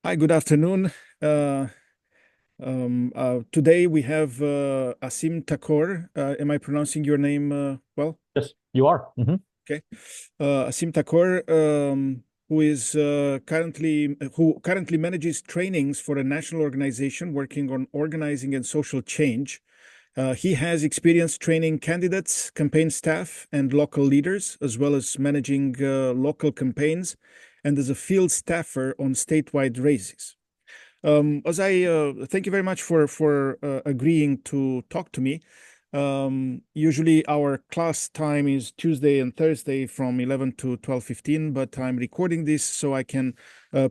Hi, good afternoon. Today we have Asim Thakore. Am I pronouncing your name well? Yes, you are. Okay. Asim Thakore, who currently manages trainings for a national organization working on organizing and social change. He has experience training candidates, campaign staff, and local leaders, as well as managing local campaigns, and as a field staffer on statewide races. As I Thank you very much for agreeing to talk to me. Usually our class time is Tuesday and Thursday from 11 to 12:15, but I'm recording this so I can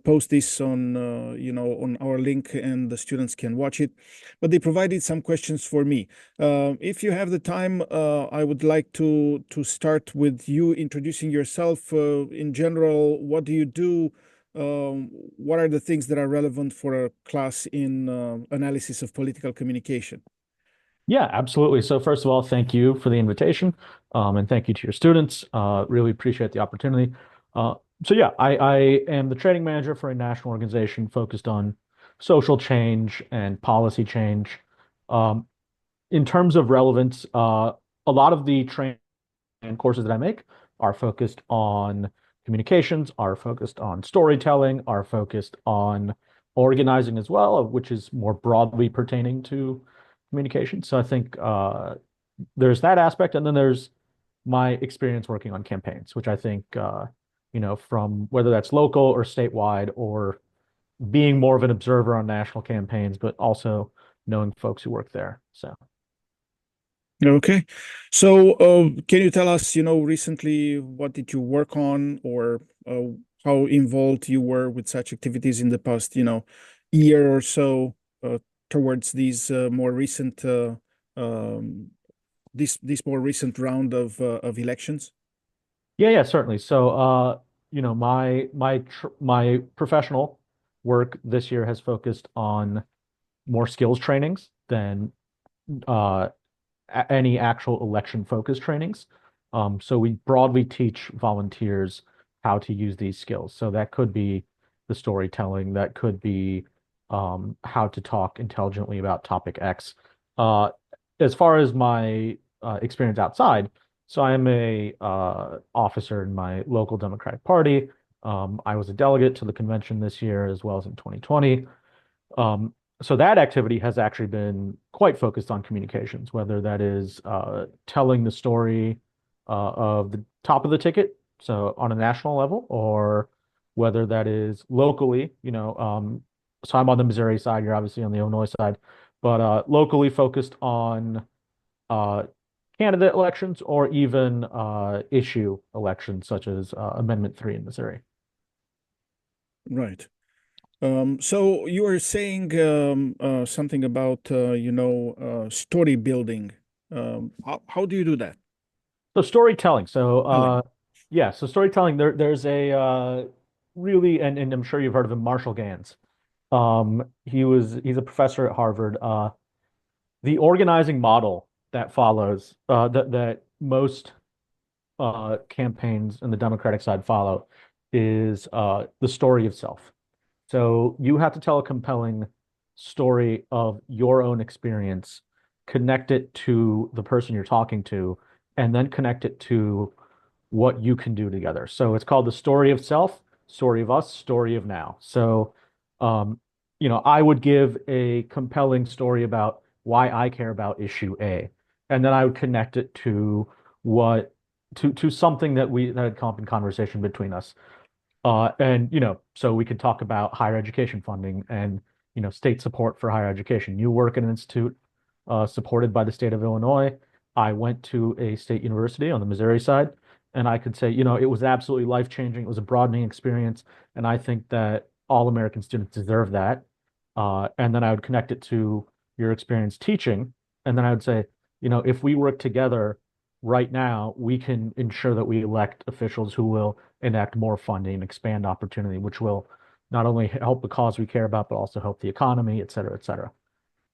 post this on on our link and the students can watch it. But they provided some questions for me. If you have the time, I would like to start with you introducing yourself. In general, what do you do? What are the things that are relevant for a class in analysis of political communication? Yeah, absolutely. So first of all, thank you for the invitation, and thank you to your students. Really appreciate the opportunity. Uh, so I am the training manager for a national organization focused on social change and policy change. Um, in terms of relevance, a lot of the training and courses that I make are focused on communications, are focused on storytelling, are focused on organizing as well, which is more broadly pertaining to communication. So I think there's that aspect, and then there's my experience working on campaigns, which I think from whether that's local or statewide, or being more of an observer on national campaigns, but also knowing folks who work there. So. Okay. So, can you tell us, recently what did you work on or how involved you were with such activities in the past, year or so towards these more recent this more recent round of elections? Yeah, certainly. So, my professional work this year has focused on more skills trainings than uh, any actual election focused trainings. So we broadly teach volunteers how to use these skills. So that could be the storytelling, that could be how to talk intelligently about topic X. Uh, as far as my experience outside, so I am a officer in my local Democratic Party. I was a delegate to the convention this year as well as in 2020. Um, so that activity has actually been quite focused on communications, whether that is telling the story of the top of the ticket, so on a national level, or whether that is locally. So I'm on the Missouri side, you're obviously on the Illinois side, but locally focused on uh, candidate elections or even issue elections, such as Amendment 3 in Missouri. Right. So you were saying something about story building. How do you do that? So storytelling. Telling. So storytelling. There's a really, and I'm sure you've heard of him, Marshall Gans. He's a professor at Harvard. The organizing model that follows that most campaigns on the Democratic side follow is the story of self. So you have to tell a compelling story of your own experience, connect it to the person you're talking to, and then connect it to what you can do together. So it's called the story of self, story of us, story of now. So, um, I would give a compelling story about why I care about issue A, and then I would connect it to what to something that had come up in conversation between us. So we could talk about higher education funding and, state support for higher education. You work at an institute supported by the state of Illinois. I went to a state university on the Missouri side, and I could say, it was absolutely life-changing. It was a broadening experience, and I think that all American students deserve that. And then I would connect it to your experience teaching, and then I would say, if we work together right now, we can ensure that we elect officials who will enact more funding, expand opportunity, which will not only help the cause we care about, but also help the economy, et cetera, et cetera.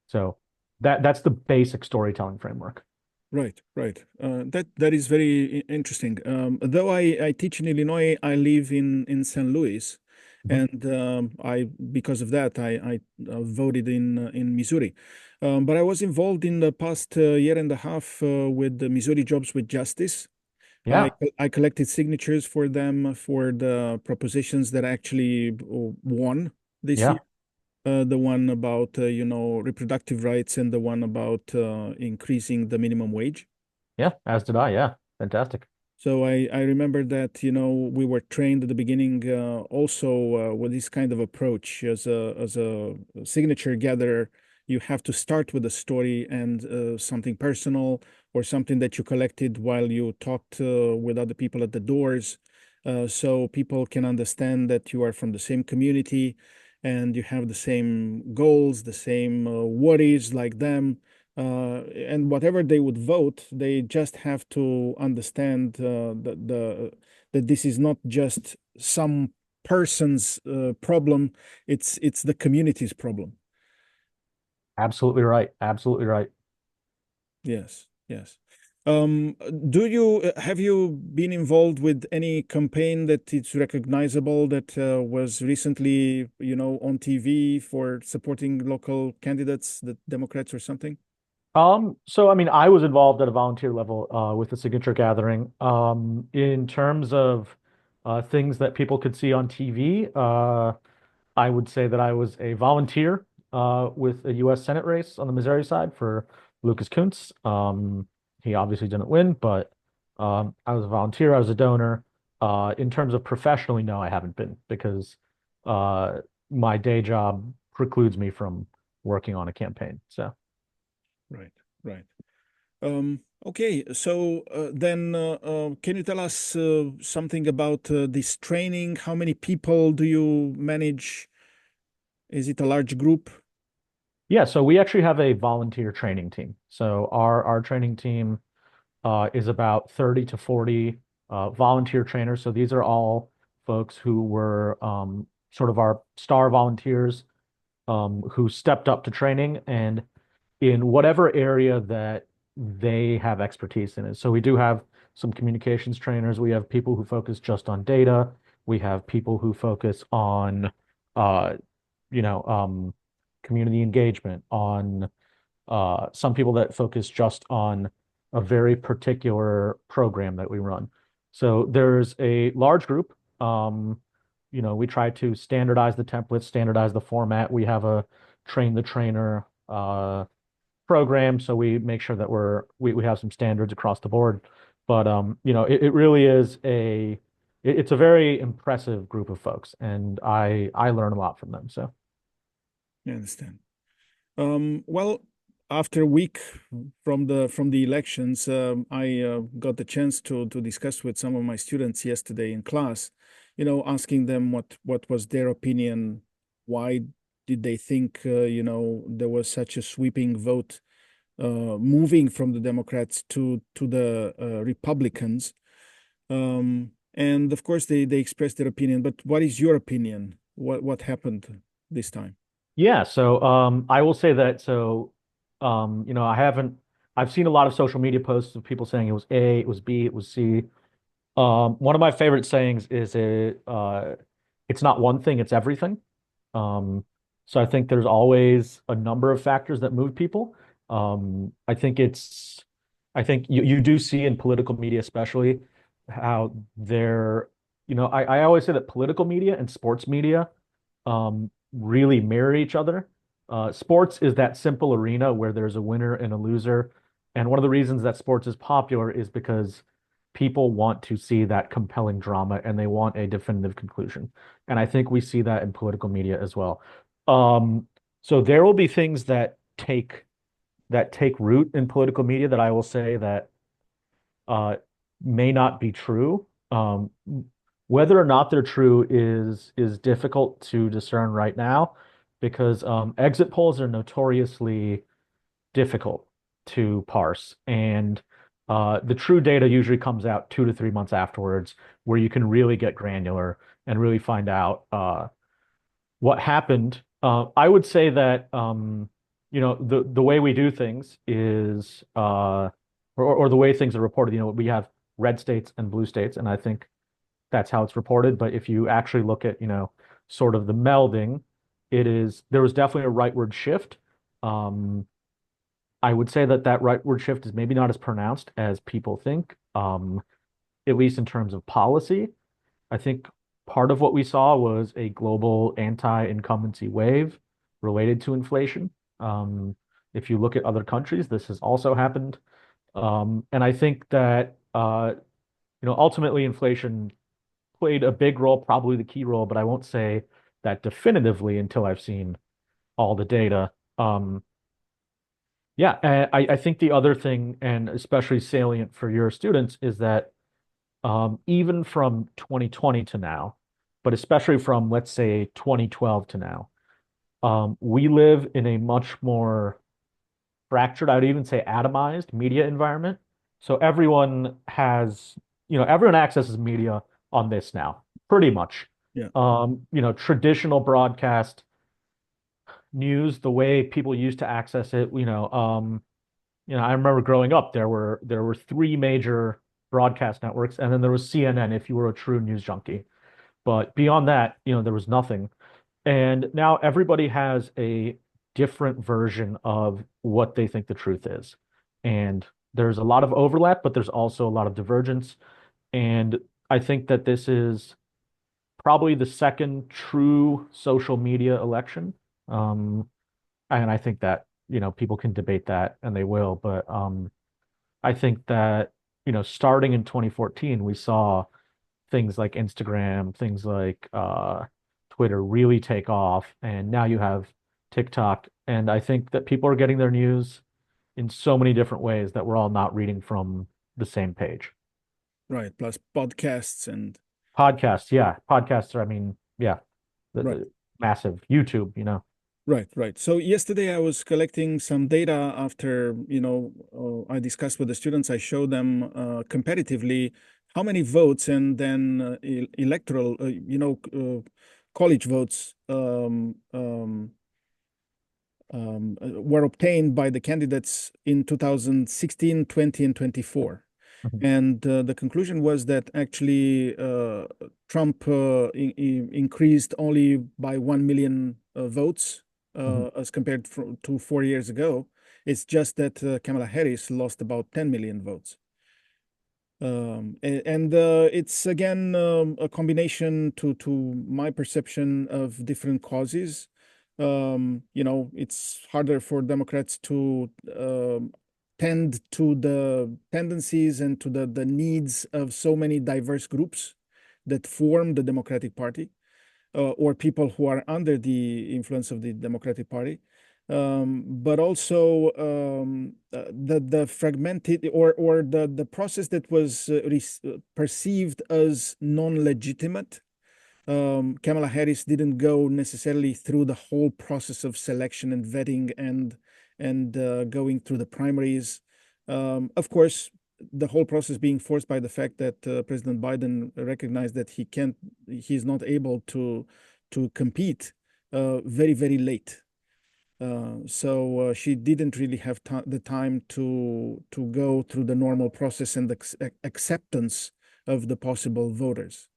So that's the basic storytelling framework. Right, right. That is very interesting. Though I teach in Illinois, I live in St. Louis, Mhm. and I because of that I voted in Missouri. But I was involved in the past year and a half with the Missouri Jobs with Justice. Yeah, I collected signatures for them for the propositions that actually won this year. yeah, The one about reproductive rights and the one about increasing the minimum wage. yeah. As did I. Yeah, fantastic. So I remember that, we were trained at the beginning also with this kind of approach as a signature gatherer. You have to start with a story and something personal or something that you collected while you talked with other people at the doors, so people can understand that you are from the same community and you have the same goals, the same worries like them, and whatever they would vote, they just have to understand that this is not just some person's problem; it's the community's problem. Absolutely right. Absolutely right. Yes, yes. Um, do you have you been involved with any campaign that it's recognizable that was recently, on TV for supporting local candidates, the Democrats or something? So I mean, I was involved at a volunteer level with the signature gathering. In terms of things that people could see on TV, I would say that I was a volunteer with a U.S. Senate race on the Missouri side for Lucas Kuntz. He obviously didn't win, but I was a volunteer. I was a donor. In terms of professionally, no, I haven't been because uh, my day job precludes me from working on a campaign. So. Right, right. Okay, so then can you tell us something about this training? How many people do you manage? Is it a large group? Yeah, so we actually have a volunteer training team. So our training team is about 30 to 40 volunteer trainers. So these are all folks who were sort of our star volunteers who stepped up to training and in whatever area that they have expertise in it. So we do have some communications trainers. We have people who focus just on data. We have people who focus on uh, you know, community engagement, on some people that focus just on a very particular program that we run. So there's a large group. We try to standardize the templates, standardize the format. We have a train the trainer program, so we make sure that we have some standards across the board. But it really is it's a very impressive group of folks, and I learn a lot from them. So. I understand. Well, after a week from the elections, I got the chance to discuss with some of my students yesterday in class, asking them what was their opinion, why did they think there was such a sweeping vote moving from the Democrats to the Republicans. And of course they expressed their opinion, but what is your opinion? What happened this time? Yeah, so I will say that I've seen a lot of social media posts of people saying it was A, it was B, it was C. One of my favorite sayings is it's not one thing, it's everything. Um, so I think there's always a number of factors that move people. I think you do see in political media, especially how I always say that political media and sports media really mirror each other. Sports is that simple arena where there's a winner and a loser. And one of the reasons that sports is popular is because people want to see that compelling drama and they want a definitive conclusion. And I think we see that in political media as well. Um, so there will be things that take root in political media that I will say that uh, may not be true. Whether or not they're true is difficult to discern right now because exit polls are notoriously difficult to parse, and the true data usually comes out 2 to 3 months afterwards, where you can really get granular and really find out what happened. I would say that the way we do things is or the way things are reported. We have red states and blue states, and I think that's how it's reported. But if you actually look at sort of the melding, there was definitely a rightward shift. Um, I would say that that rightward shift is maybe not as pronounced as people think, at least in terms of policy. I think part of what we saw was a global anti-incumbency wave related to inflation. Um, if you look at other countries, this has also happened. And I think that ultimately inflation played a big role, probably the key role, but I won't say that definitively until I've seen all the data. Yeah, I think the other thing, and especially salient for your students, is that even from 2020 to now, but especially from, let's say, 2012 to now, we live in a much more fractured, I would even say atomized media environment. So everyone accesses media on this now, pretty much. Yeah. Traditional broadcast news, the way people used to access it, I remember growing up, there were three major broadcast networks, and then there was CNN if you were a true news junkie. But beyond that, there was nothing. And now everybody has a different version of what they think the truth is. And there's a lot of overlap, but there's also a lot of divergence. And I think that this is probably the second true social media election. Um, and I think that, people can debate that and they will, but I think that, starting in 2014, we saw things like Instagram, things like Twitter really take off, and now you have TikTok. And I think that people are getting their news in so many different ways that we're all not reading from the same page. Right. Plus podcasts and Podcasts, yeah, podcasts are, I mean, yeah, right. massive. YouTube. Right, right. So yesterday I was collecting some data after, I discussed with the students. I showed them comparatively how many votes and then electoral, college votes were obtained by the candidates in 2016, 20, and 24. Mhm, And the conclusion was that actually Trump increased only by 1 million votes mhm. as compared to 4 years ago. It's just that Kamala Harris lost about 10 million votes. And it's again a combination to my perception of different causes. It's harder for Democrats to tend to the tendencies and to the needs of so many diverse groups that form the Democratic Party or people who are under the influence of the Democratic Party. But also the fragmented or the process that was perceived as non-legitimate. Kamala Harris didn't go necessarily through the whole process of selection and vetting and going through the primaries. Of course, the whole process being forced by the fact that President Biden recognized that he's not able to compete very, very late. So she didn't really have the time to go through the normal process and the acceptance of the possible voters.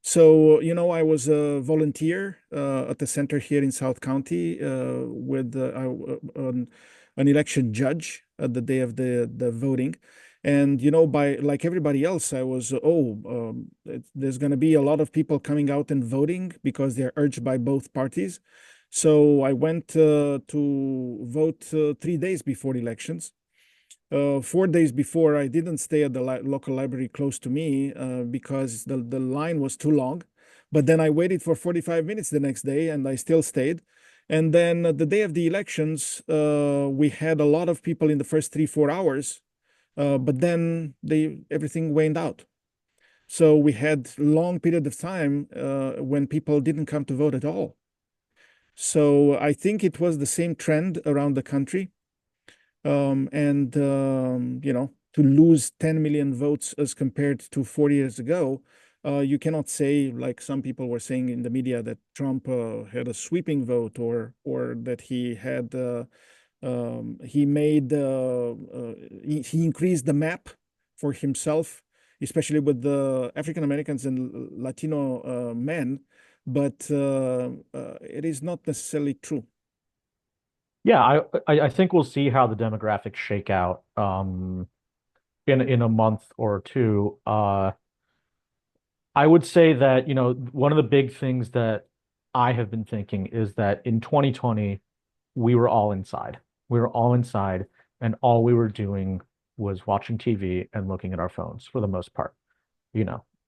So, I was a volunteer at the center here in South County with an election judge at the day of the voting. And, by like everybody else, I was, there's going to be a lot of people coming out and voting because they're urged by both parties. So I went to vote 3 days before the elections. 4 days before, I didn't stay at the local library close to me because the line was too long. But then I waited for 45 minutes the next day and I still stayed. And then the day of the elections, we had a lot of people in the first 3, 4 hours, but then everything waned out. So we had long period of time when people didn't come to vote at all. So I think it was the same trend around the country. And to lose 10 million votes as compared to 4 years ago, you cannot say, like some people were saying in the media, that Trump had a sweeping vote or that he increased the map for himself, especially with the African Americans and Latino men. but it is not necessarily true. Yeah, I think we'll see how the demographics shake out in a month or two. I would say that, one of the big things that I have been thinking is that in 2020, we were all inside. We were all inside, and all we were doing was watching TV and looking at our phones for the most part.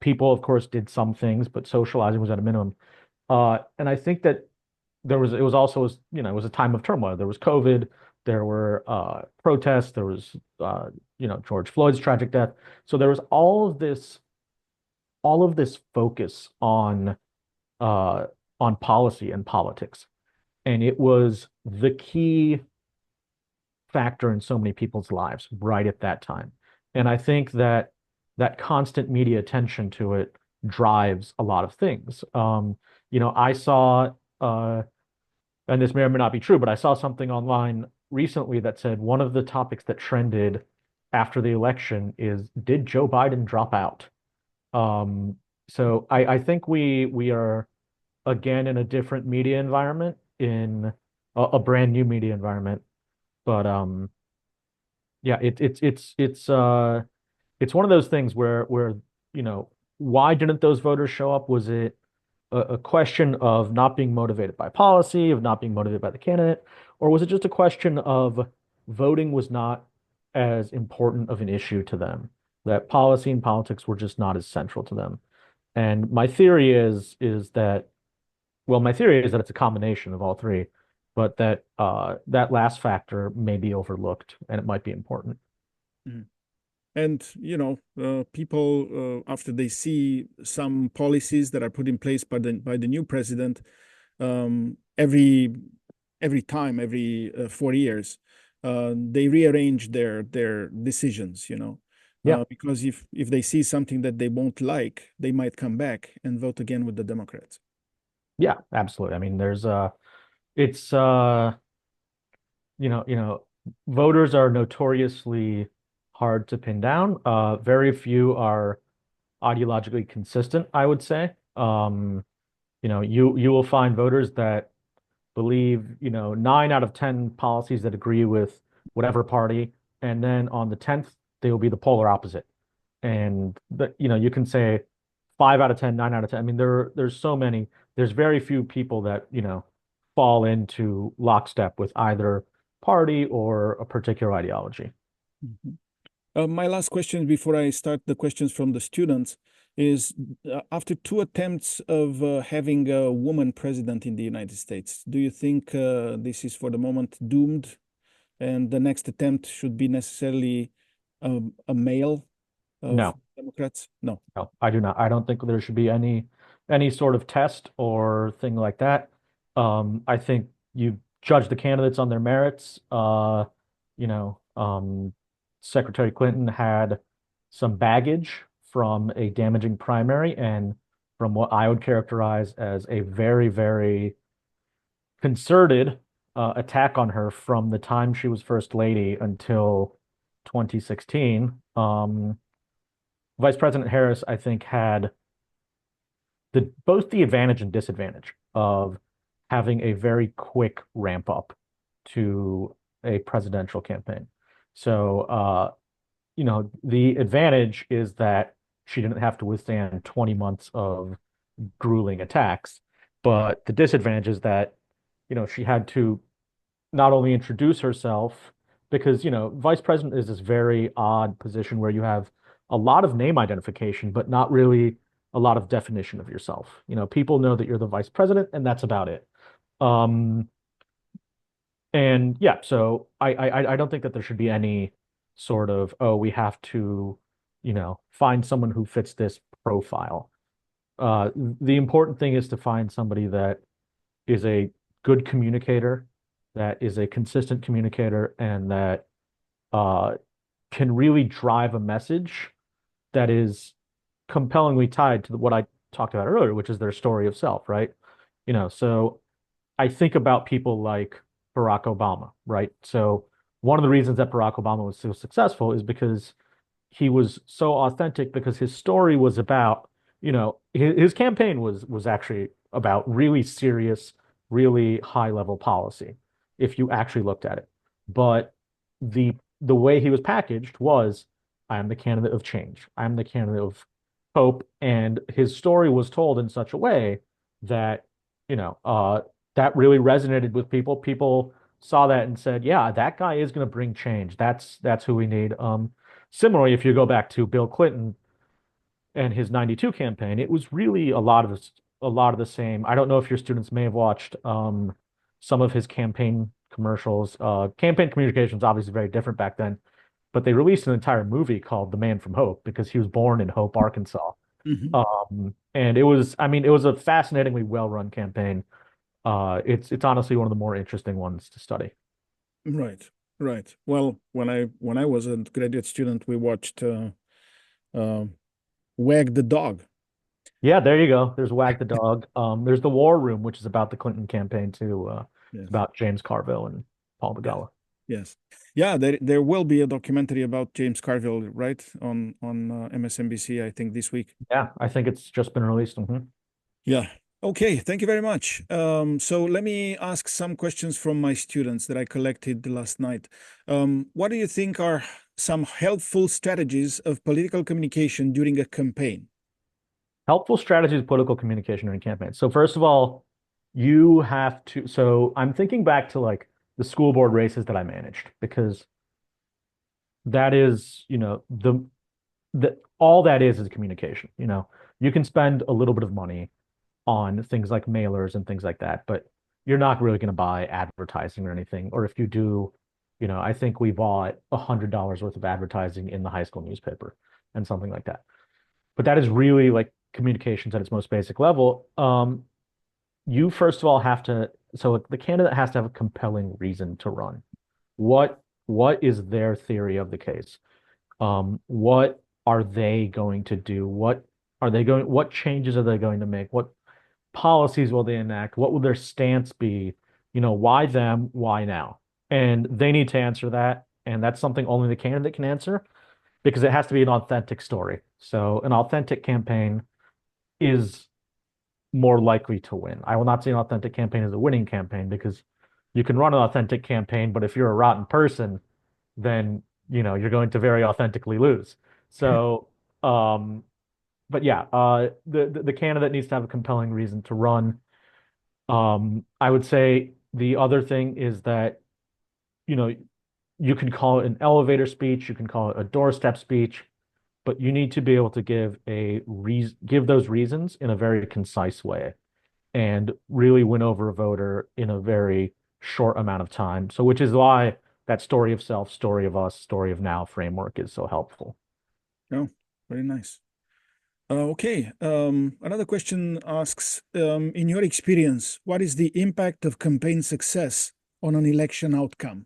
People, of course, did some things, but socializing was at a minimum. And I think that it was also, it was a time of turmoil. There was COVID, there were protests, there was, George Floyd's tragic death. So there was all of this focus uh, on policy and politics. And it was the key factor in so many people's lives right at that time. And I think that that constant media attention to it drives a lot of things. I saw, and this may or may not be true, but I saw something online recently that said one of the topics that trended after the election is, did Joe Biden drop out? Um, so I think we are again in a different media environment, in a brand new media environment. But yeah, it's one of those things where you know why didn't those voters show up? Was it a question of not being motivated by policy, of not being motivated by the candidate, or was it just a question of voting was not as important of an issue to them, that policy and politics were just not as central to them? And my theory is that it's a combination of all three, but that that last factor may be overlooked and it might be important. Mhm. And people after they see some policies that are put in place by the new president, every time, every 4 years, they rearrange their decisions. Yeah, Because if they see something that they won't like, they might come back and vote again with the Democrats. yeah, absolutely. I mean, it's you know, voters are notoriously hard to pin down. Very few are ideologically consistent, I would say. You will find voters that believe, 9 out of 10 policies that agree with whatever party, and then on the 10th, they will be the polar opposite. And you can say 5 out of 10, 9 out of 10. I mean, there's so many. There's very few people that, fall into lockstep with either party or a particular ideology. Mhm. My last question before I start the questions from the students is, after two attempts of having a woman president in the United States, do you think this is for the moment doomed and the next attempt should be necessarily a male of No, Democrats? No. no, I do not. I don't think there should be any sort of test or thing like that. I think you judge the candidates on their merits. You know, Secretary Clinton had some baggage from a damaging primary and from what I would characterize as a very, very concerted attack on her from the time she was first lady until 2016. Vice President Harris, I think, had both the advantage and disadvantage of having a very quick ramp up to a presidential campaign. So, the advantage is that she didn't have to withstand 20 months of grueling attacks. But the disadvantage is that, she had to not only introduce herself, because, vice president is this very odd position where you have a lot of name identification, but not really a lot of definition of yourself. People know that you're the vice president, and that's about it. Um, and yeah, so I don't think that there should be any sort of, oh, we have to, find someone who fits this profile. The important thing is to find somebody that is a good communicator, that is a consistent communicator, and that uh, can really drive a message that is compellingly tied to what I talked about earlier, which is their story of self, right? So I think about people like Barack Obama, right? So one of the reasons that Barack Obama was so successful is because he was so authentic, because his story was about, his campaign was actually about really serious, really high level policy if you actually looked at it. But the way he was packaged was, I am the candidate of change. I am the candidate of hope. And his story was told in such a way that, you know, that really resonated with people. People saw that and said, yeah, that guy is going to bring change. That's who we need. Similarly, if you go back to Bill Clinton and his 92 campaign, it was really a lot of the same. I don't know if your students may have watched some of his campaign commercials. Campaign communications obviously very different back then, but they released an entire movie called The Man from Hope because he was born in Hope, Arkansas. Mhm. And it was, I mean, it was a fascinatingly well-run campaign. It's honestly one of the more interesting ones to study. Right, right. Well, when I was a graduate student, we watched uh, Wag the Dog. Yeah, there you go. There's Wag the Dog. There's The War Room, which is about the Clinton campaign too. It's Yes, about James Carville and Paul yes, McGowan. yes. Yeah, there will be a documentary about James Carville, right, on MSNBC, I think this week. Yeah, I think it's just been released. Yeah. Okay, thank you very much. So let me ask some questions from my students that I collected last night. What do you think are some helpful strategies of political communication during a campaign? Helpful strategies of political communication during campaigns. So first of all, you have to. So I'm thinking back to like the school board races that I managed because that is, the all that is communication. You can spend a little bit of money on things like mailers and things like that, but you're not really going to buy advertising or anything. Or if you do, I think we bought $100 worth of advertising in the high school newspaper and something like that. But that is really like communications at its most basic level. You first of all have to, so the candidate has to have a compelling reason to run. What is their theory of the case? What are they going to do? What changes are they going to make? What policies will they enact? What will their stance be? Why them? Why now? And they need to answer that. And that's something only the candidate can answer because it has to be an authentic story. So an authentic campaign is more likely to win. I will not say an authentic campaign is a winning campaign because you can run an authentic campaign, but if you're a rotten person, then you're going to very authentically lose. So, but yeah, the candidate needs to have a compelling reason to run. I would say the other thing is that you know you can call it an elevator speech, you can call it a doorstep speech, but you need to be able to give those reasons in a very concise way and really win over a voter in a very short amount of time. So, which is why that story of self, story of us, story of now framework is so helpful. Oh, very nice. Okay. Another question asks, in your experience, what is the impact of campaign success on an election outcome?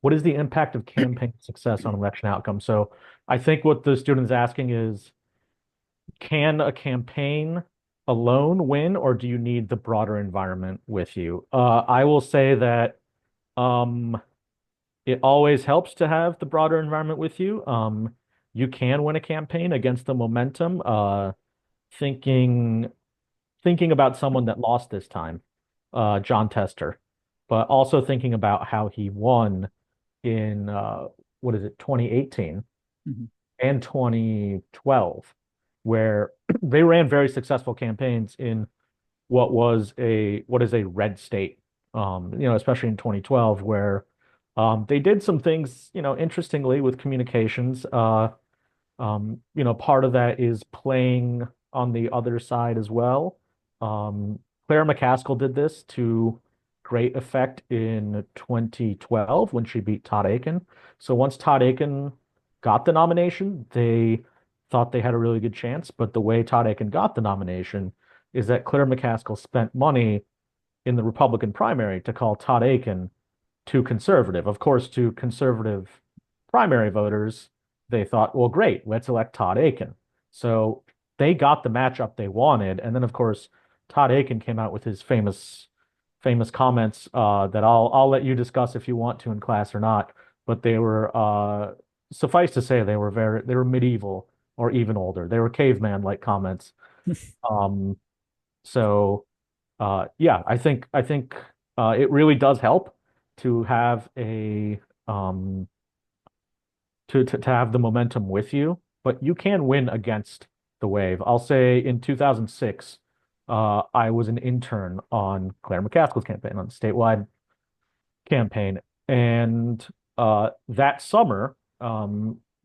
What is the impact of campaign success on election outcome? So, I think what the student is asking is, can a campaign alone win, or do you need the broader environment with you? I will say that um, it always helps to have the broader environment with you. You can win a campaign against the momentum. Thinking thinking about someone that lost this time, John Tester, but also thinking about how he won in what is it, 2018 Mhm. and 2012, where they ran very successful campaigns in what is a red state. Especially in 2012, where they did some things, interestingly with communications. Part of that is playing on the other side as well. Claire McCaskill did this to great effect in 2012 when she beat Todd Aiken. So once Todd Aiken got the nomination, they thought they had a really good chance. But the way Todd Aiken got the nomination is that Claire McCaskill spent money in the Republican primary to call Todd Aiken too conservative. Of course, to conservative primary voters, they thought, well, great, let's elect Todd Aiken. So they got the matchup they wanted. And then, of course, Todd Aiken came out with his famous comments that I'll let you discuss if you want to in class or not. But they were suffice to say they were medieval or even older. They were caveman like comments. Um, So yeah, I think it really does help to have a to have the momentum with you, but you can win against the wave. I'll say in 2006, I was an intern on Claire McCaskill's campaign, on the statewide campaign, and that summer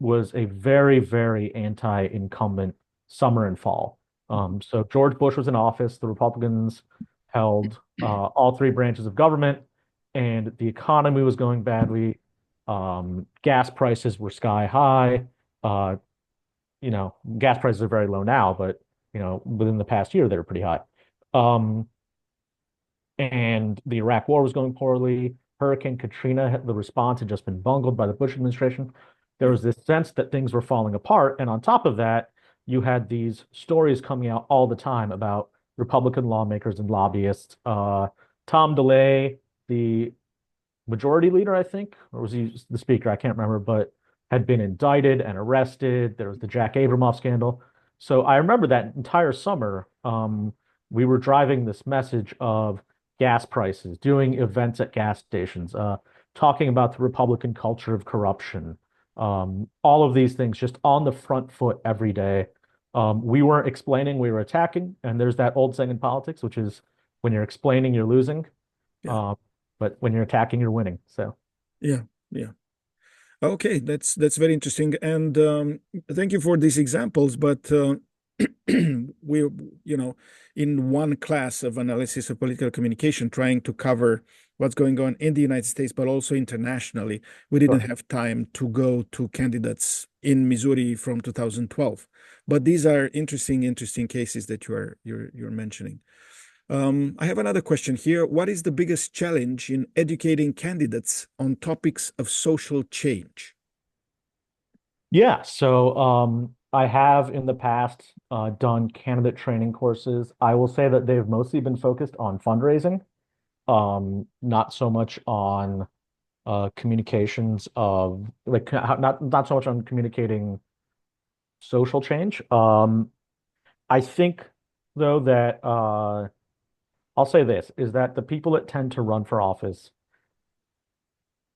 was a very, very anti-incumbent summer and fall. So George Bush was in office, the Republicans held all three branches of government, and the economy was going badly. Gas prices were sky high. Uh, gas prices are very low now, but within the past year, they were pretty high. Um, and the Iraq War was going poorly. Hurricane Katrina, the response had just been bungled by the Bush administration. There Yeah. was this sense that things were falling apart. And on top of that, you had these stories coming out all the time about Republican lawmakers and lobbyists. Tom DeLay, the majority leader, I think, or was he the speaker? I can't remember, but had been indicted and arrested. There was the Jack Abramoff scandal. So I remember that entire summer, we were driving this message of gas prices, doing events at gas stations, talking about the Republican culture of corruption, all of these things just on the front foot every day. We weren't explaining, we were attacking. And there's that old saying in politics, which is when you're explaining, you're losing. Yeah. Um, but when you're attacking, you're winning. So Yeah. Yeah. Okay, that's very interesting, and thank you for these examples. But we, you know, in one class of analysis of political communication, trying to cover what's going on in the United States, but also internationally, we didn't sure. have time to go to candidates in Missouri from 2012. But these are interesting cases that you're mentioning. I have another question here. What is the biggest challenge in educating candidates on topics of social change? Yeah, so I have in the past done candidate training courses. I will say that they've mostly been focused on fundraising, not so much on communications of like not so much on communicating social change. I think though that I'll say this is that the people that tend to run for office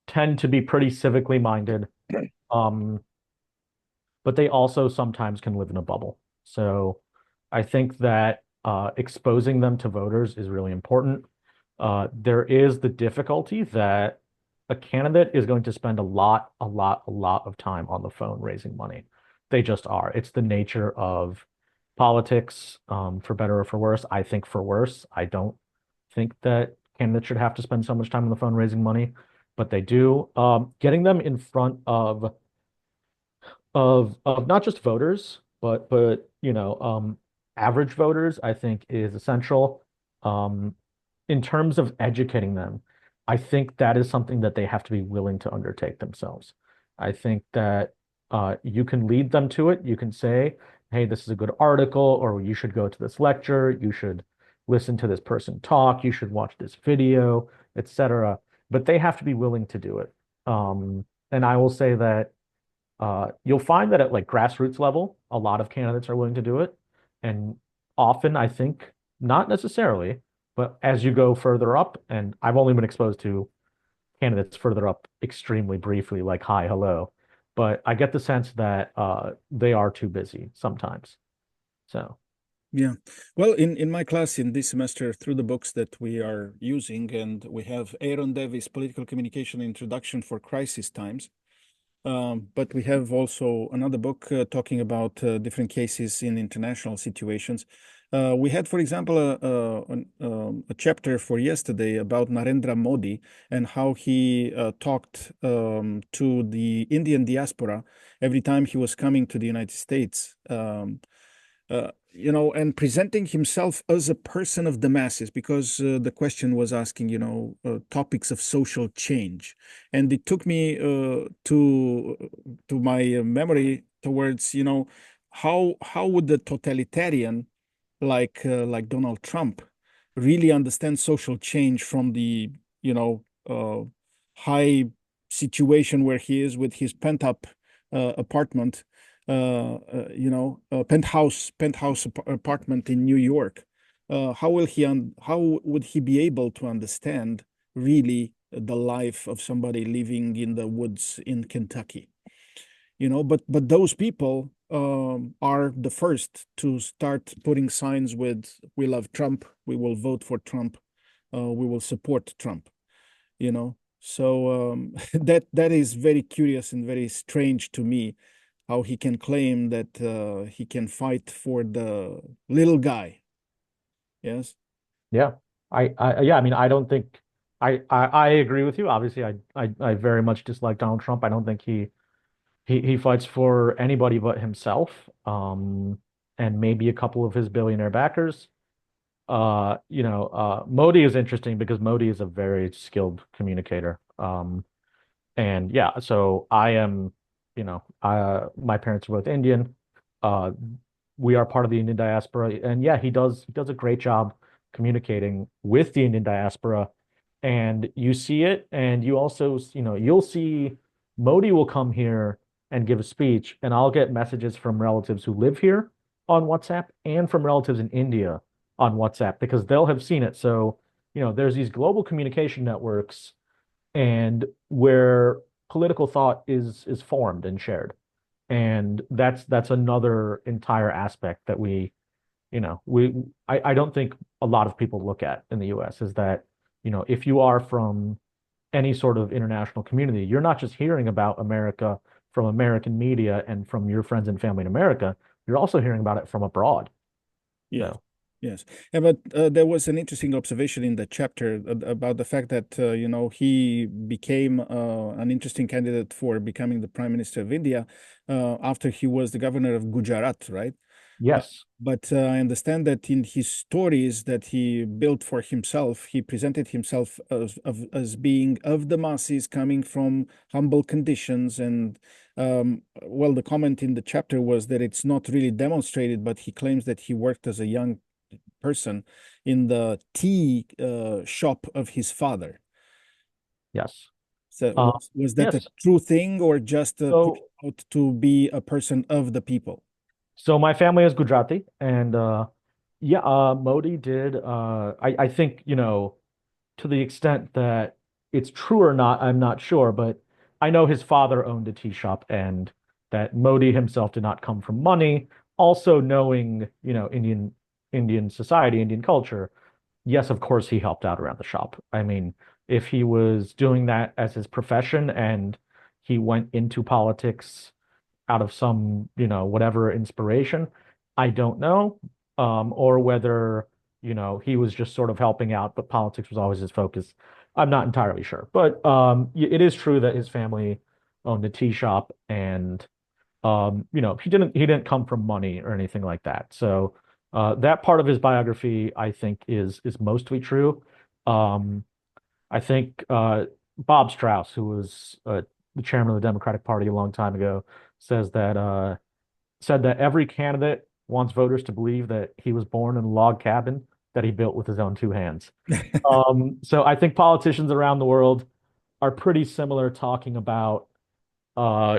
tend to be pretty civically minded. Um, but they also sometimes can live in a bubble. So I think that exposing them to voters is really important. There is the difficulty that a candidate is going to spend a lot of time on the phone raising money. They just are. It's the nature of politics, for better or for worse. I think for worse. I don't think that candidates should have to spend so much time on the phone raising money, but they do. Getting them in front of not just voters, but average voters, I think is essential. Um, in terms of educating them, I think that is something that they have to be willing to undertake themselves. I think that you can lead them to it. You can say, "Hey, this is a good article," or "You should go to this lecture. You should listen to this person talk. You should watch this video," etc. But they have to be willing to do it. And I will say that you'll find that at like grassroots level, a lot of candidates are willing to do it. And often, I think, not necessarily, but as you go further up, and I've only been exposed to candidates further up extremely briefly, like hi, hello, but I get the sense that they are too busy sometimes. So, Yeah. Well, in my class in this semester, through the books that we are using, and we have Aaron Davis' Political Communication Introduction for Crisis Times. But we have also another book talking about different cases in international situations. We had, for example, a chapter for yesterday about Narendra Modi and how he talked to the Indian diaspora every time he was coming to the United States. And presenting himself as a person of the masses, because the question was asking, topics of social change, and it took me to my memory towards, how would the totalitarian like Donald Trump really understand social change from the high situation where he is with his pent up apartment penthouse apartment in New York. how would he be able to understand really the life of somebody living in the woods in Kentucky? But those people are the first to start putting signs with "We love Trump," "We will vote for Trump," "We will support Trump." So that is very curious and very strange to me, how he can claim that he can fight for the little guy. Yes. Yeah. Yeah, I mean, I don't think I agree with you. Obviously, I very much dislike Donald Trump. I don't think he fights for anybody but himself, and maybe a couple of his billionaire backers. Modi is interesting because Modi is a very skilled communicator. And yeah, so I am, my parents are both Indian. Uh, we are part of the Indian diaspora, and yeah, he does a great job communicating with the Indian diaspora. And you see it, and you also, you'll see Modi will come here and give a speech, and I'll get messages from relatives who live here on WhatsApp and from relatives in India on WhatsApp because they'll have seen it. So, there's these global communication networks and where political thought is formed and shared. And that's another entire aspect that I don't think a lot of people look at in the US is that, if you are from any sort of international community, you're not just hearing about America from American media and from your friends and family in America, you're also hearing about it from abroad. Yes, So, yes. Yeah, but there was an interesting observation in the chapter about the fact that he became an interesting candidate for becoming the Prime Minister of India after he was the governor of Gujarat, right? Uh, yes, but I understand that in his stories that he built for himself, he presented himself as being of the masses, coming from humble conditions. And well, the comment in the chapter was that it's not really demonstrated, but he claims that he worked as a young person in the tea shop of his father. yes. So Uh, was that a yes. true thing or just put So out to be a person of the people? So my family is Gujarati, and yeah, Modi did. I think to the extent that it's true or not, I'm not sure, but I know his father owned a tea shop, and that Modi himself did not come from money. Also, knowing Indian society, Indian culture, yes, of course he helped out around the shop. I mean, if he was doing that as his profession and he went into politics out of some, whatever inspiration. I don't know. Or whether, he was just sort of helping out, but politics was always his focus. I'm not entirely sure. But it is true that his family owned a tea shop and he didn't come from money or anything like that. So that part of his biography, I think, is mostly true. Um, I think Bob Strauss, who was the chairman of the Democratic Party a long time ago, says that said that every candidate wants voters to believe that he was born in a log cabin that he built with his own two hands. So I think politicians around the world are pretty similar talking about oh,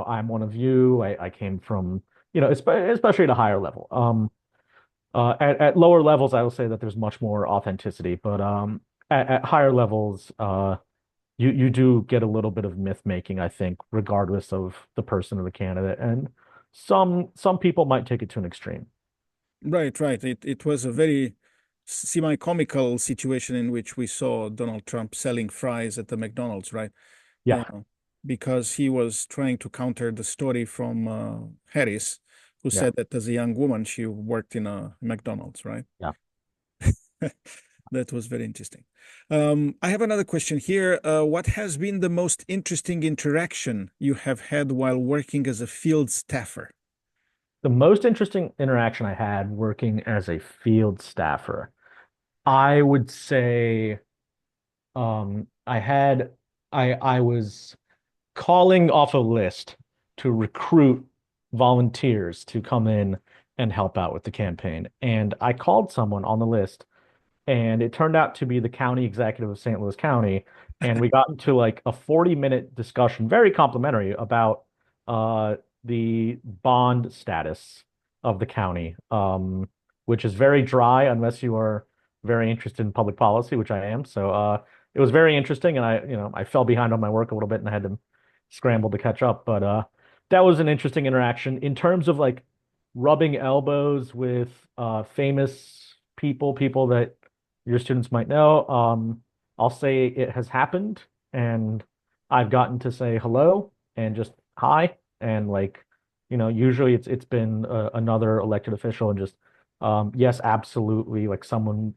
I'm one of you. I came from, especially at a higher level. At lower levels, I will say that there's much more authenticity, but at higher levels, you do get a little bit of myth making, I think, regardless of the person or the candidate. And some people might take it to an extreme. Right, right. It was a very semi-comical situation in which we saw Donald Trump selling fries at the McDonald's, right? Uh, Yeah, because he was trying to counter the story from Harris, who yeah, said that as a young woman she worked in a McDonald's, right? yeah. That was very interesting. I have another question here. What has been the most interesting interaction you have had while working as a field staffer? The most interesting interaction I had working as a field staffer, I would say, I had I was calling off a list to recruit volunteers to come in and help out with the campaign. And I called someone on the list, and it turned out to be the county executive of St. Louis County. And we got into like a 40-minute discussion, very complimentary, about uh, the bond status of the county. which is very dry unless you are very interested in public policy, which I am. So it was very interesting, and I fell behind on my work a little bit, and I had to scramble to catch up. But that was an interesting interaction in terms of like rubbing elbows with famous people, people that your students might know. I'll say it has happened, and I've gotten to say hello and just hi, and like, usually it's been another elected official, and just yes, absolutely, like someone,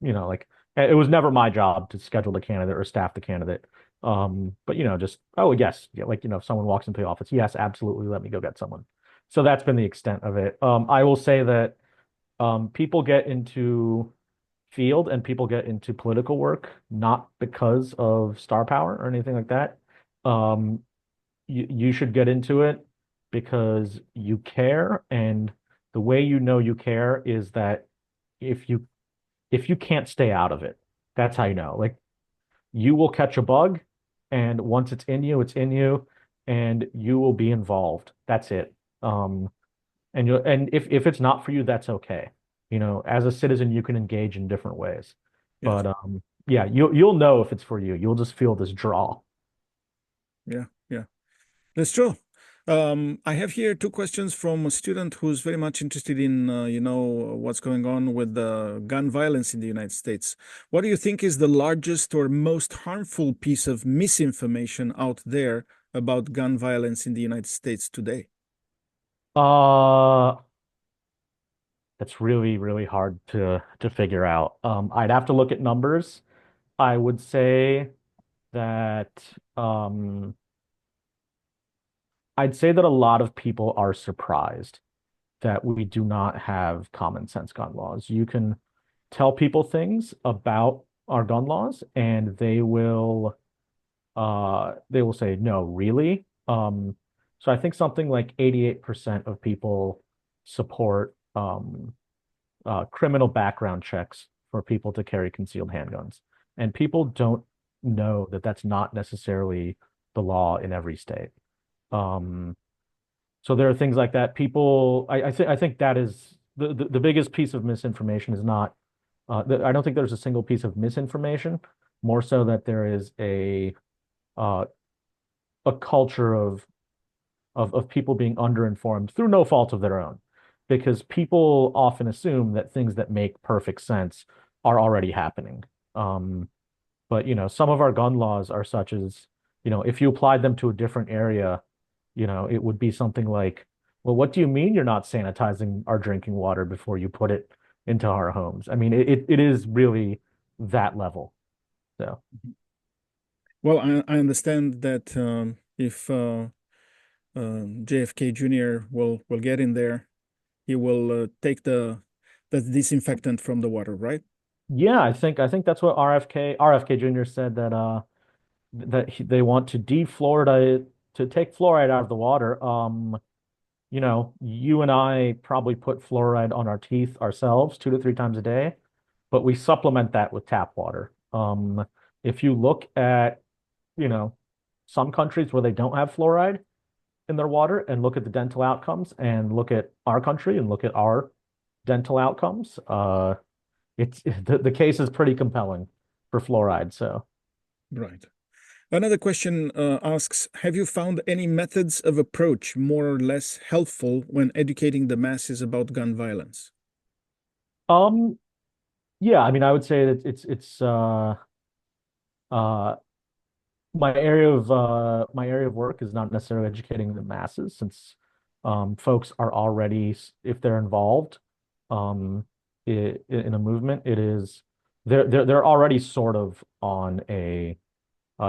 like it was never my job to schedule the candidate or staff the candidate. But just, oh yes, yeah, like, if someone walks into the office, yes, absolutely, let me go get someone. So that's been the extent of it. I will say that people get into field and people get into political work not because of star power or anything like that. Um, you should get into it because you care, and the way you know you care is that if you if you can't stay out of it, that's how you know. Like, you will catch a bug, and once it's in you, and you will be involved. That's it. And if it's not for you, that's okay. As a citizen, you can engage in different ways. Yes. But yeah, you'll know if it's for you. You'll just feel this draw. Yeah. Yeah. That's true. I have here two questions from a student who's very much interested in, what's going on with gun violence in the United States. What do you think is the largest or most harmful piece of misinformation out there about gun violence in the United States today? Uh, that's really, really hard to figure out. I'd have to look at numbers. I would say that um, I'd say that a lot of people are surprised that we do not have common sense gun laws. You can tell people things about our gun laws, and they will say, no, really? So I think something like 88% of people support criminal background checks for people to carry concealed handguns. And people don't know that that's not necessarily the law in every state. Um, so there are things like that. I think that is the biggest piece of misinformation is not, I don't think there's a single piece of misinformation, more so that there is uh, a culture of people being underinformed through no fault of their own, because people often assume that things that make perfect sense are already happening. Um, but some of our gun laws are such as, if you applied them to a different area, it would be something like, well, what do you mean you're not sanitizing our drinking water before you put it into our homes? I mean, it is really that level. So Well, I understand that if JFK Jr. will get in there, he will take the disinfectant from the water, right? yeah, I think that's what RFK Jr. said, that they want to defluoride, to take fluoride out of the water. You and I probably put fluoride on our teeth ourselves 2 to 3 times a day, but we supplement that with tap water. If you look at, you know, some countries where they don't have fluoride in their water, and look at the dental outcomes, and look at our country and look at our dental outcomes, it's the case is pretty compelling for fluoride. So Right. Another question asks, have you found any methods of approach more or less helpful when educating the masses about gun violence? um yeah, I mean, I would say that it's uh my area of work is not necessarily educating the masses, since folks are already, if they're involved in a movement, it is, they're already sort of on a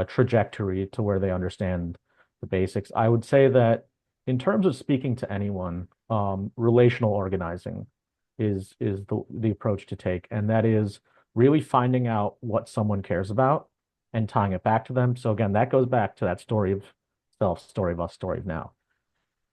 trajectory to where they understand the basics. I would say that in terms of speaking to anyone, relational organizing is the approach to take, and that is really finding out what someone cares about and tying it back to them. So again, that goes back to that story of self, story of us, story of now.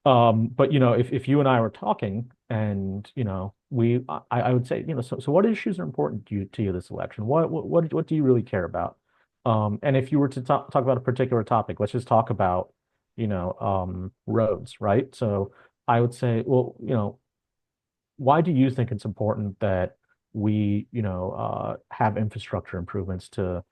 But if you and I were talking, and I would say, so what issues are important to you this election? What do you really care about? And if you were to talk about a particular topic, let's just talk about, roads, right? So I would say, well, why do you think it's important that we, have infrastructure improvements to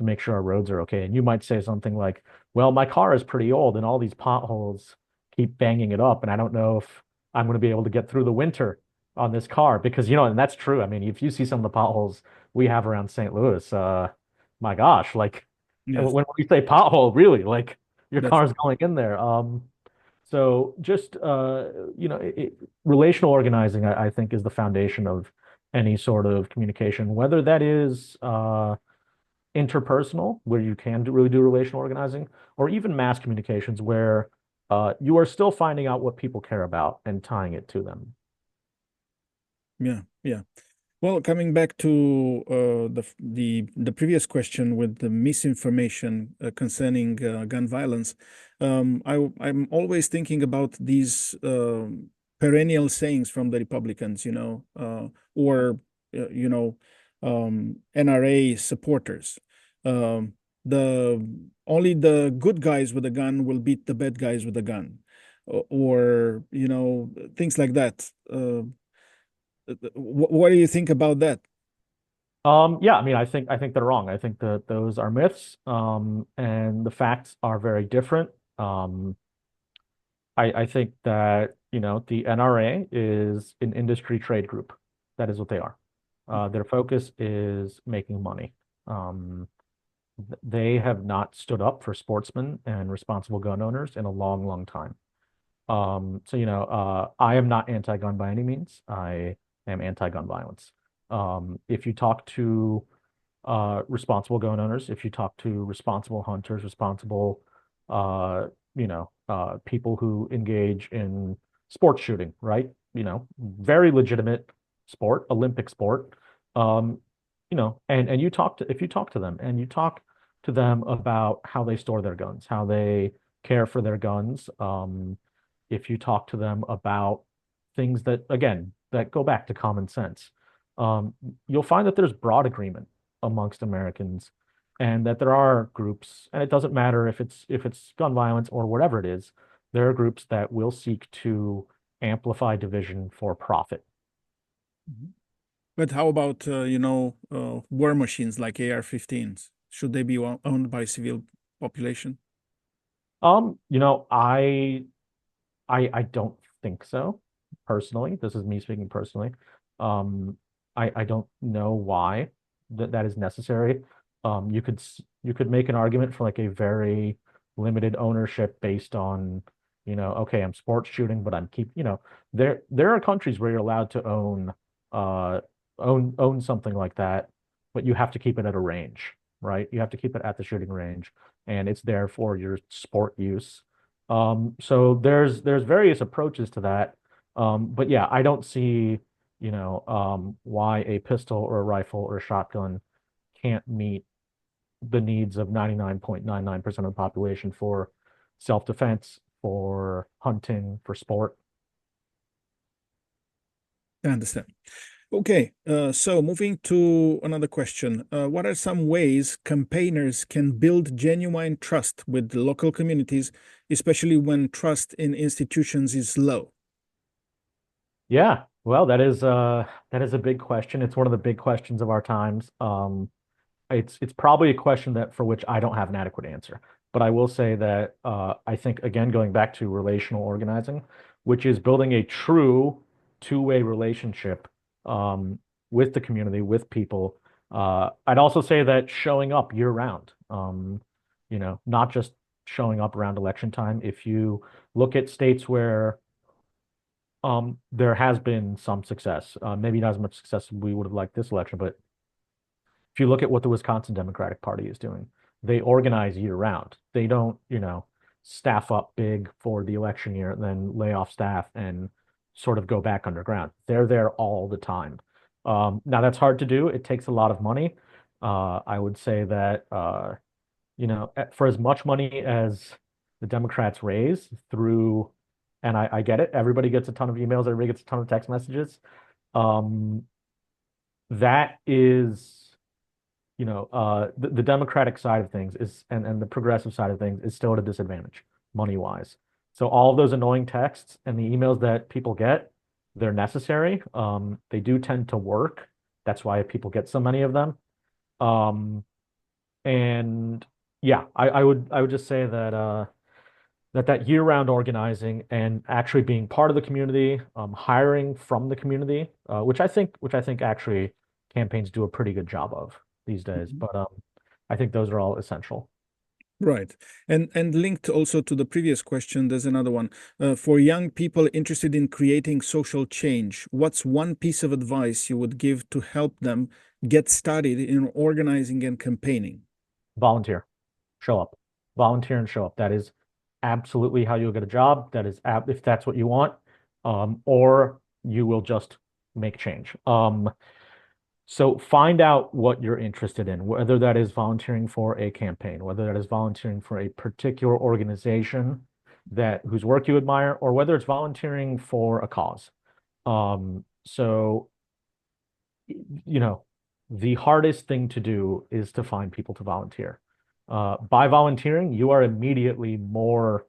make sure our roads are okay? And you might say something like, "Well, my car is pretty old, and all these potholes keep banging it up, and I don't know if I'm going to be able to get through the winter on this car." Because, and that's true. I mean, if you see some of the potholes we have around St. Louis, my gosh, like Yes, when we say pothole, really, like your that's car's going in there. So just relational organizing, I think, is the foundation of any sort of communication, whether that is interpersonal, where you can really do relational organizing, or even mass communications, where you are still finding out what people care about and tying it to them. yeah, yeah. Well, coming back to the previous question with the misinformation concerning gun violence, I'm always thinking about these perennial sayings from the Republicans, or NRA supporters. The only the good guys with a gun will beat the bad guys with a gun, or things like that. What do you think about that? Yeah, I mean, I think they're wrong. I think that those are myths, and the facts are very different. Um, I think that, the NRA is an industry trade group. That is what they are. Their focus is making money. Um, they have not stood up for sportsmen and responsible gun owners in a long, long time. So, I am not anti-gun by any means. I am anti-gun violence. If you talk to responsible gun owners, if you talk to responsible hunters, responsible, people who engage in sports shooting, right? Very legitimate sport, Olympic sport. Um, and you talk to if you talk to them and you talk to them about how they store their guns, how they care for their guns. If you talk to them about things that, again, that go back to common sense, um, you'll find that there's broad agreement amongst Americans, and that there are groups, and it doesn't matter if it's gun violence or whatever it is, there are groups that will seek to amplify division for profit. Mhm. But how about war machines like AR-15s? Should they be owned by civil population? I don't think so, personally. This is me speaking personally. Um, I don't know why that is necessary. You could make an argument for like a very limited ownership based on, okay, I'm sports shooting, but there are countries where you're allowed to uh own something like that, but you have to keep it at a range, right? You have to keep it at the shooting range, and it's there for your sport use. So there's various approaches to that. But yeah, I don't see, why a pistol or a rifle or a shotgun can't meet the needs of 99.99% of the population for self-defense, for hunting, for sport. I understand. Okay, so moving to another question. What are some ways campaigners can build genuine trust with local communities, especially when trust in institutions is low? Yeah, well, that is a big question. It's one of the big questions of our times. It's probably a question that for which I don't have an adequate answer. But I will say that I think, again, going back to relational organizing, which is building a true two-way relationship um, with the community, with people. I'd also say that showing up year round, not just showing up around election time. If you look at states where there has been some success, maybe not as much success as we would have liked this election, but if you look at what the Wisconsin Democratic Party is doing, they organize year round. They don't, staff up big for the election year and then lay off staff and sort of go back underground. They're there all the time. Now that's hard to do. It takes a lot of money. I would say that, for as much money as the Democrats raise through, and I get it, everybody gets a ton of emails, everybody gets a ton of text messages. Um, that is the Democratic side of things is and the progressive side of things is still at a disadvantage money wise. So all of those annoying texts and the emails that people get, they're necessary. They do tend to work. That's why people get so many of them. Um, and yeah, I would just say that that year-round organizing and actually being part of the community, hiring from the community, which I think actually campaigns do a pretty good job of these days. Mhm. But I think those are all essential. Right. And linked also to the previous question, there's another one. For young people interested in creating social change, what's one piece of advice you would give to help them get started in organizing and campaigning? Volunteer, show up, volunteer and show up. That is absolutely how you'll get a job. That is if that's what you want, or you will just make change. So find out what you're interested in, whether that is volunteering for a campaign, whether that is volunteering for a particular organization that whose work you admire, or whether it's volunteering for a cause. So you know, the hardest thing to do is to find people to volunteer. By volunteering, you are immediately more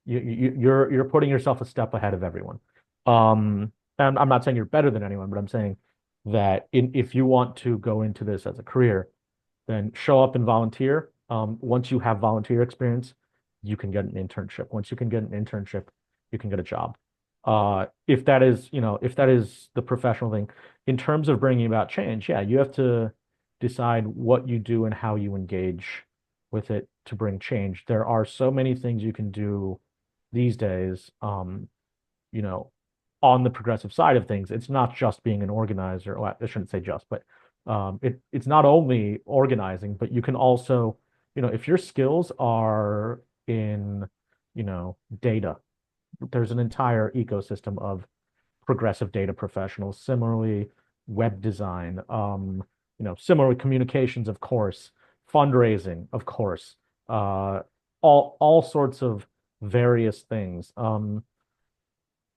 you're putting yourself a step ahead of everyone. And I'm not saying you're better than anyone, but I'm saying that if you want to go into this as a career, then show up and volunteer. Once you have volunteer experience, you can get an internship. Once you can get an internship, you can get a job. If that is, if that is the professional thing, in terms of bringing about change, yeah, you have to decide what you do and how you engage with it to bring change. There are so many things you can do these days, you know, on the progressive side of things. It's not just being an organizer. Well, I shouldn't say just, but it's not only organizing, but you can also, if your skills are in, data, there's an entire ecosystem of progressive data professionals. Similarly, web design, similarly communications, of course, fundraising, of course, uh, all sorts of various things.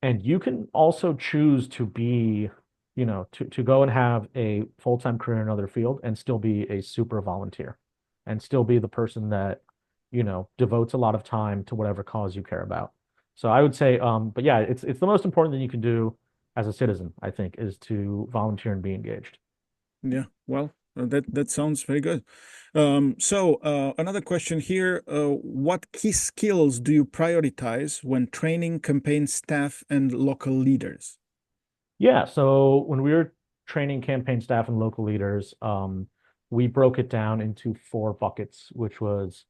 And you can also choose to be, to go and have a full-time career in another field and still be a super volunteer and still be the person that, devotes a lot of time to whatever cause you care about. So I would say, but yeah, it's the most important thing you can do as a citizen, I think, is to volunteer and be engaged. Yeah, well, that sounds very good. Another question here: what key skills do you prioritize when training campaign staff and local leaders? Yeah, so when we were training campaign staff and local leaders, we broke it down into four buckets, which was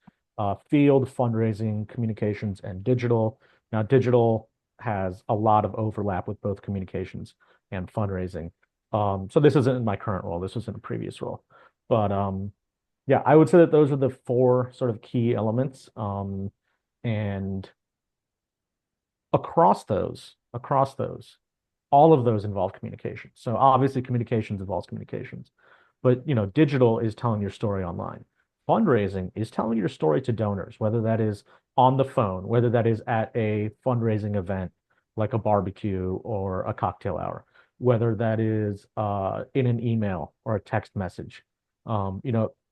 field, fundraising, communications, and digital. Now, digital has a lot of overlap with both communications and fundraising. So this isn't in my current role. This was in a previous role. But yeah, I would say that those are the four sort of key elements. And across those, all of those involve communication. So obviously communications involves communications, but digital is telling your story online. Fundraising is telling your story to donors, whether that is on the phone, whether that is at a fundraising event like a barbecue or a cocktail hour, whether that is in an email or a text message.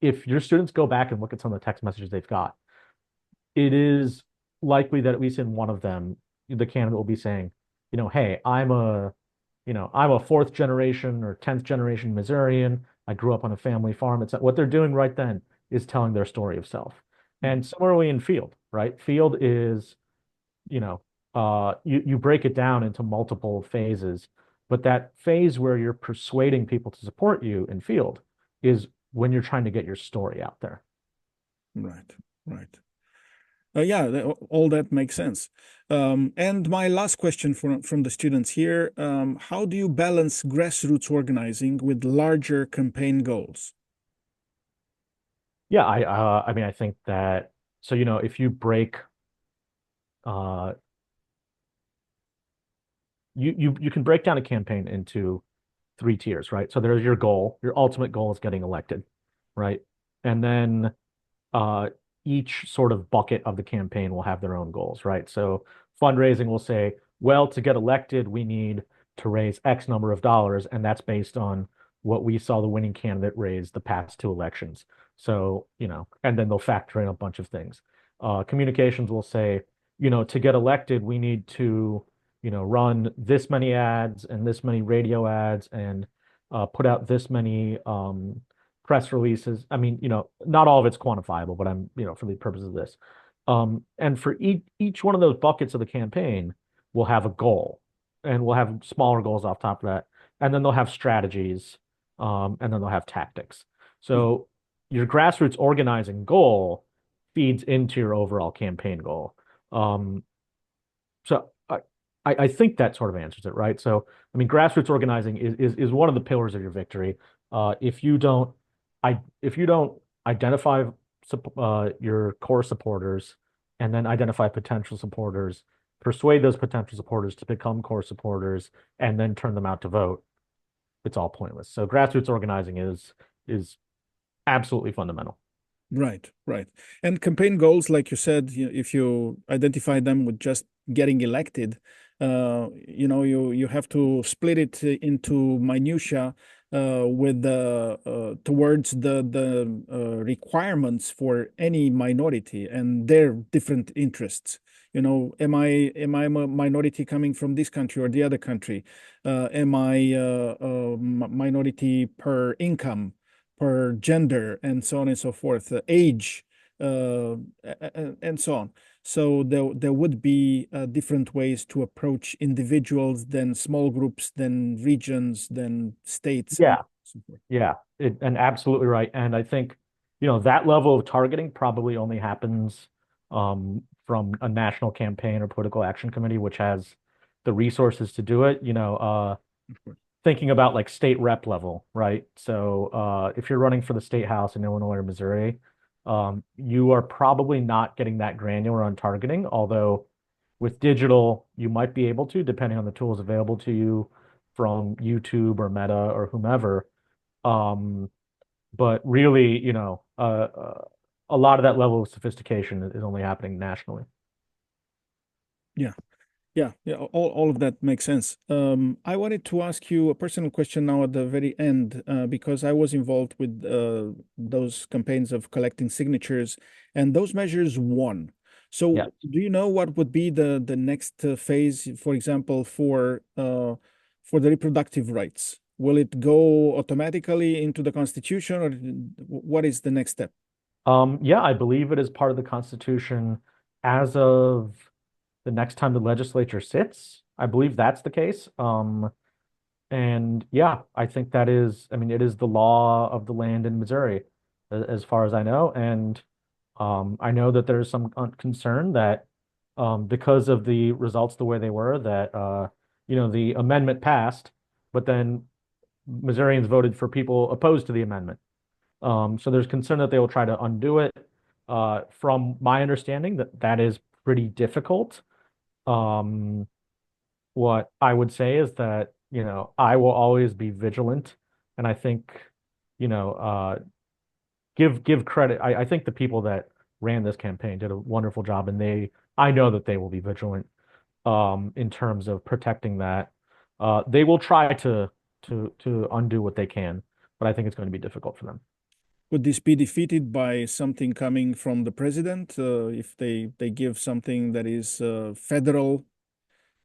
If your students go back and look at some of the text messages they've got, it is likely that at least in one of them, the candidate will be saying, hey, I'm a fourth generation or 10th generation Missourian. I grew up on a family farm. It's what they're doing right then is telling their story of self. And similarly in field, right? Field is, you know, you break it down into multiple phases, but that phase where you're persuading people to support you in field is when you're trying to get your story out there. Right, right. Yeah, all that makes sense. And my last question from the students here, how do you balance grassroots organizing with larger campaign goals? Yeah, I mean, I think that so if you break uh you can break down a campaign into three tiers, right? So there's your goal. Your ultimate goal is getting elected, right? And then uh, each sort of bucket of the campaign will have their own goals, right? So fundraising will say, well, to get elected, we need to raise X number of dollars, and that's based on what we saw the winning candidate raise the past two elections. So, and then they'll factor in a bunch of things. Communications will say, to get elected, we need to run this many ads and this many radio ads and put out this many press releases. I mean, not all of it's quantifiable, but for the purpose of this. And for each one of those buckets of the campaign, we'll have a goal, and we'll have smaller goals off top of that, and then they'll have strategies, and then they'll have tactics. Mhm. So your grassroots organizing goal feeds into your overall campaign goal. Um, so I think that sort of answers it, right? So I mean, grassroots organizing is one of the pillars of your victory. If you don't, if you don't identify your core supporters and then identify potential supporters, persuade those potential supporters to become core supporters, and then turn them out to vote, it's all pointless. So grassroots organizing is absolutely fundamental. Right, right. And campaign goals, like you said, if you identify them with just getting elected, you have to split it into minutia with towards the requirements for any minority and their different interests. Am I a minority coming from this country or the other country? Am I a minority per income, per gender, and so on and so forth, age, and so on. So there would be different ways to approach individuals, then small groups, then regions, then states, and Yeah, so forth. yeah, and absolutely right. And I think, that level of targeting probably only happens from a national campaign or political action committee, which has the resources to do it. Of course. Thinking about like state rep level, right? So if you're running for the state house in Illinois or Missouri, you are probably not getting that granular on targeting, although with digital, you might be able to, depending on the tools available to you from YouTube or Meta or whomever. Um, but really, a lot of that level of sophistication is only happening nationally. Yeah. Yeah, yeah, all of that makes sense. I wanted to ask you a personal question now at the very end, because I was involved with those campaigns of collecting signatures, and those measures won. Yeah. So, do you know what would be the next phase, for example, for the reproductive rights? Will it go automatically into the Constitution, or what is the next step? Yeah, I believe it is part of the Constitution as of the next time the legislature sits. I believe that's the case. And yeah, I think that is, I mean, it is the law of the land in Missouri, as far as I know. And I know that there's some concern that because of the results the way they were, that the amendment passed, but then Missourians voted for people opposed to the amendment. So there's concern that they will try to undo it. From my understanding, that is pretty difficult. Um, what I would say is that, I will always be vigilant, and I think, you know, give credit. I think the people that ran this campaign did a wonderful job, and I know that they will be vigilant in terms of protecting that. They will try to undo what they can, but I think it's going to be difficult for them. Would this be defeated by something coming from the president, if they give something that is Yeah, federally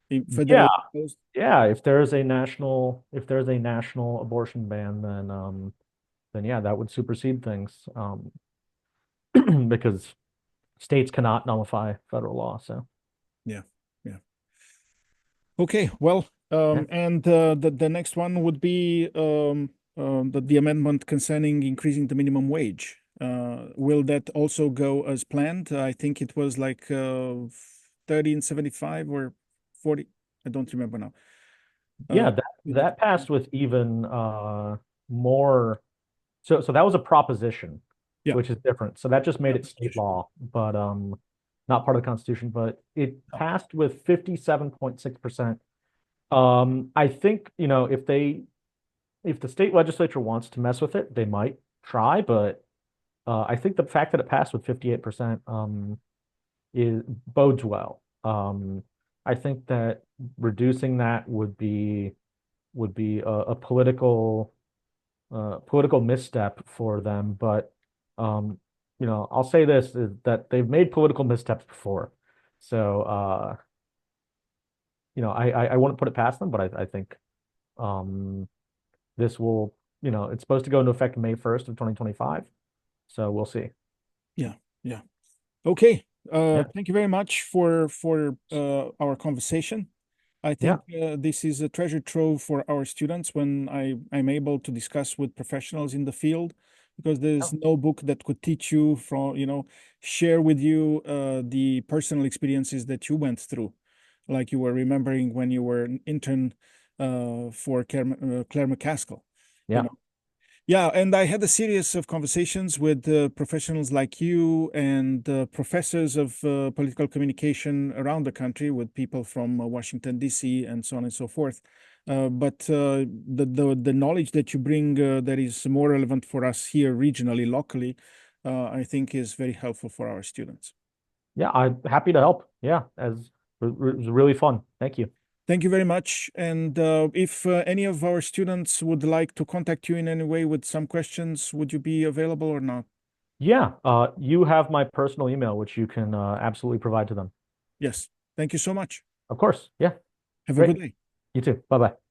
imposed? yeah. If there's a national abortion ban, then yeah, that would supersede things. Because states cannot nullify federal law. So Yeah, yeah. Okay, well, yeah, and the next one would be the amendment concerning increasing the minimum wage. Will that also go as planned? I think it was like 13.75 or 40. I don't remember now. yeah, Uh, that passed with even more. So that was a proposition, yeah. which is different. So that just made Yeah, it state proposition. law, but not part of the Constitution. But it No. passed with 57.6%. I think, if the state legislature wants to mess with it, they might try, but I think the fact that it passed with 58% is bodes well. I think that reducing that would be a political misstep for them. But um, I'll say this is that they've made political missteps before. So I wouldn't put it past them, but I think um, this will, it's supposed to go into effect May 1st of 2025. So we'll see. Yeah, yeah. Okay. Yeah, Thank you very much for our conversation. I yeah, think this is a treasure trove for our students when I'm able to discuss with professionals in the field, because yeah, there's no book that could teach you share with you the personal experiences that you went through, like you were remembering when you were an intern for Claire McCaskill. You yeah, know, yeah, and I had a series of conversations with professionals like you and professors of political communication around the country, with people from Washington, D.C., and so on and so forth. But the knowledge that you bring that is more relevant for us here regionally, locally, I think is very helpful for our students. yeah. I'm happy to help. Yeah, it was really fun. Thank you. Thank you very much. And if any of our students would like to contact you in any way with some questions, would you be available or not? Yeah, you have my personal email, which you can absolutely provide to them. Yes. Thank you so much. Of course. Yeah, Have a great. good day. You too. Bye bye.